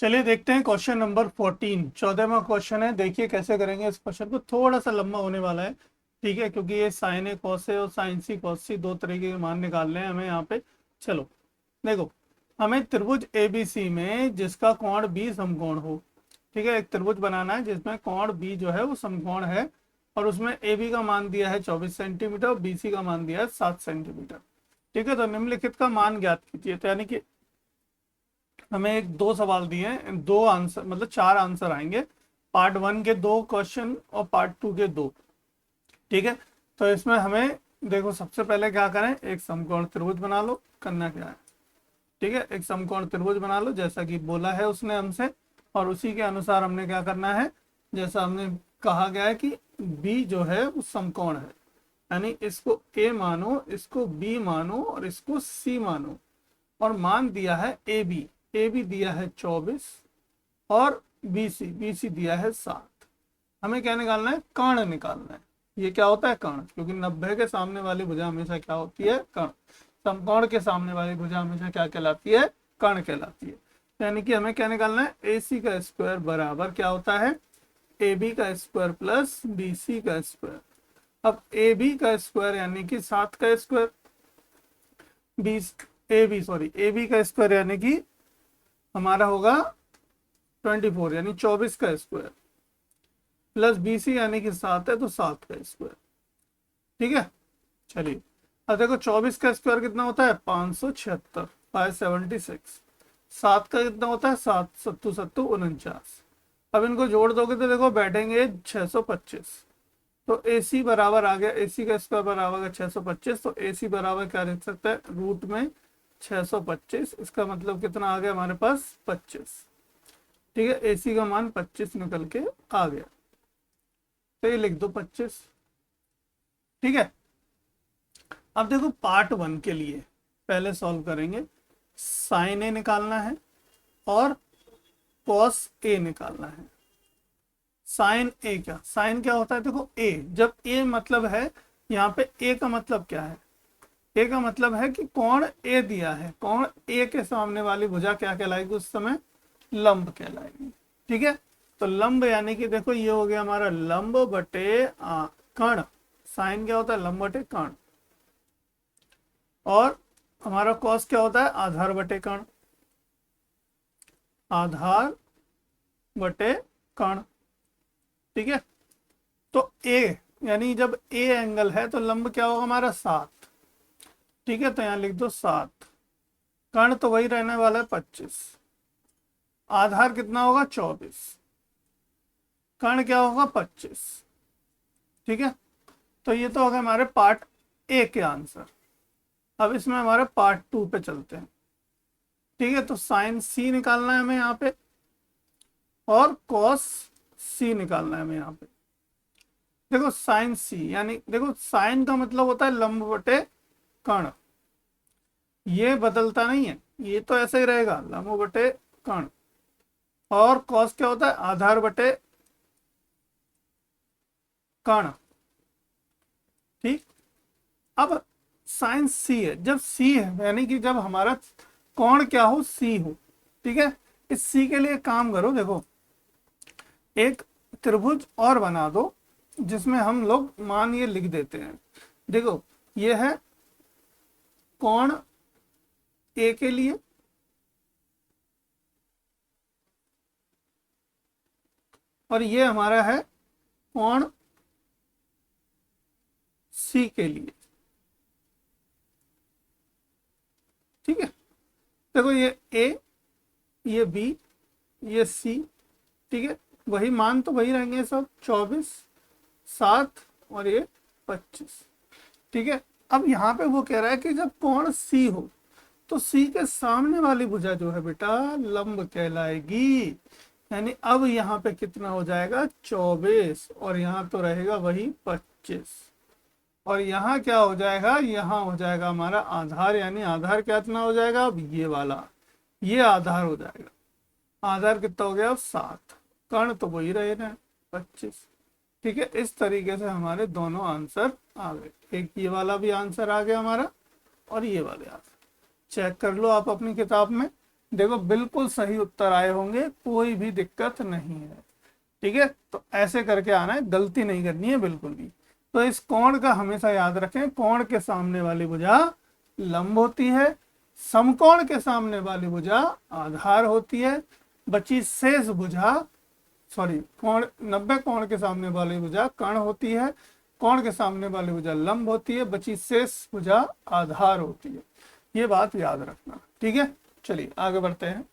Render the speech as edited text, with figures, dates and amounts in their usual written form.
चलिए देखते हैं क्वेश्चन नंबर 14। 14वां क्वेश्चन है। देखिए कैसे करेंगे इस क्वेश्चन को, थोड़ा सा लंबा होने वाला है। ठीक है, क्योंकि ये साइन ए कॉस ए और साइन सी कॉस सी दो तरीके के मान निकालने हैं हमें यहाँ पे। चलो देखो, हमें त्रिभुज एबीसी में जिसका कोण बी समकोण हो। ठीक है, एक त्रिभुज बनाना है जिसमें कोण बी जो है वो समकोण है, और उसमें ए बी का मान दिया है 24 सेंटीमीटर और बी सी का मान दिया है 7 सेंटीमीटर। ठीक है, तो निम्नलिखित का मान ज्ञात कीजिए। तो यानी कि हमें एक दो सवाल दिए हैं, दो आंसर मतलब चार आंसर आएंगे। पार्ट 1 के दो क्वेश्चन और पार्ट 2 के दो। ठीक है, तो इसमें हमें देखो सबसे पहले क्या करें, एक समकोण त्रिभुज बना लो। करना क्या है, ठीक है, एक समकोण त्रिभुज बना लो जैसा कि बोला है उसने हमसे, और उसी के अनुसार हमने क्या करना है, जैसा हमने कहा गया है कि बी जो है वो समकोण है, यानी इसको ए मानो, इसको बी मानो और इसको सी मानो, और मान दिया है ए बी दिया है 24 और बी सी दिया है 7। हमें क्या निकालना है, कर्ण निकालना है। ये क्या होता है, कर्ण, क्योंकि 90 के सामने वाली भुजा हमेशा क्या होती है, कर्ण। समकोण के सामने वाली भुजा हमेशा क्या कहलाती है, कर्ण कहलाती है। यानी कि हमें क्या निकालना है, ए सी का स्क्वायर बराबर क्या होता है, ए बी का स्क्वायर प्लस बी सी का स्क्वायर। अब ए बी का स्क्वायर यानी कि 7 का स्क्वायर, बी ए बी का स्क्वायर यानी कि हमारा होगा 24 यानी 24 का स्क्वायर, प्लस बी सी यानी कि 7 है तो 7 का स्क्वायर। ठीक है, चलिए अब देखो 24 का स्क्वायर कितना होता है, 576 576। 7 का कितना होता है, 7 सत्तू सत्तू 49। अब इनको जोड़ दोगे तो देखो बैठेंगे 625। तो ए सी बराबर आ गया, ए सी का स्क्वायर बराबर आ गया 625। तो ए सी बराबर क्या लिख सकता है, रूट में 625। इसका मतलब कितना आ गया हमारे पास, 25। ठीक है, ए सी का मान 25 निकल के आ गया, तो ये लिख दो 25। ठीक है, अब देखो पार्ट 1 के लिए पहले सॉल्व करेंगे। साइन ए निकालना है और कॉस ए निकालना है। साइन ए क्या, साइन क्या होता है, देखो ए, जब ए मतलब है, यहाँ पे ए का मतलब क्या है, ए का मतलब है कि कोण ए दिया है, कोण ए के सामने वाली भुजा क्या कहलाएगी उस समय, लंब कहलाएगी। ठीक है, तो लंब यानी कि देखो ये हो गया हमारा लंब बटे कर्ण। साइन क्या होता है, लंब बटे कर्ण। और हमारा कॉस क्या होता है, आधार बटे कर्ण, आधार बटे कर्ण। ठीक है, तो ए यानी जब ए एंगल है तो लंब क्या होगा हमारा 7। ठीक है, तो यहां लिख दो 7। कर्ण तो वही रहने वाला है 25। आधार कितना होगा 24, कर्ण क्या होगा 25। ठीक है, तो ये तो हो गए हमारे पार्ट ए के आंसर। अब इसमें हमारे पार्ट 2 पे चलते हैं। ठीक है, तो साइन सी निकालना है हमें यहाँ पे, और कॉस सी निकालना है हमें यहाँ पे। देखो साइन सी यानी देखो साइन का मतलब होता है लंब बटे कर्ण, ये बदलता नहीं है, ये तो ऐसे ही रहेगा लंब बटे कर्ण। और कॉस क्या होता है, आधार बटे कर्ण। ठीक, अब साइन सी है, जब सी है यानी कि जब हमारा कोण क्या हो, सी हो। ठीक है, इस सी के लिए काम करो, देखो एक त्रिभुज और बना दो जिसमें हम लोग मान ये लिख देते हैं। देखो ये है कोण ए के लिए, और ये हमारा है कोण सी के लिए। ठीक है, देखो ये ए, ये बी, ये सी। ठीक है, वही मान तो वही रहेंगे सब, 24 7 और ये 25। ठीक है, अब यहाँ पे वो कह रहा है कि जब कोण सी हो तो सी के सामने वाली भुजा जो है बेटा लंब कहलाएगी। यानी अब यहाँ पे कितना हो जाएगा 24, और यहाँ तो रहेगा वही 25, और यहाँ क्या हो जाएगा, यहाँ हो जाएगा हमारा आधार, यानी आधार कितना हो जाएगा, अब ये वाला, ये आधार हो जाएगा। आधार कितना हो गया, अब 7। कर्ण तो वही रहे ना 25। ठीक है, इस तरीके से हमारे दोनों आंसर आ गए। एक ये वाला भी आंसर आ गया हमारा, और ये वाले आंसर चेक कर लो आप अपनी किताब में, देखो बिल्कुल सही उत्तर आए होंगे, कोई भी दिक्कत नहीं है। ठीक है, तो ऐसे करके आना है, गलती नहीं करनी है बिल्कुल भी। तो इस कोण का हमेशा याद रखें, कोण के सामने वाली भुजा लंब होती है, समकोण के सामने वाली भुजा आधार होती है, बची शेष भुजा, सॉरी कोण 90 कोण के सामने वाली भुजा कर्ण होती है, कोण के सामने वाली भुजा लंब होती है, बची शेष भुजा आधार होती है। ये बात याद रखना। ठीक है, चलिए आगे बढ़ते हैं।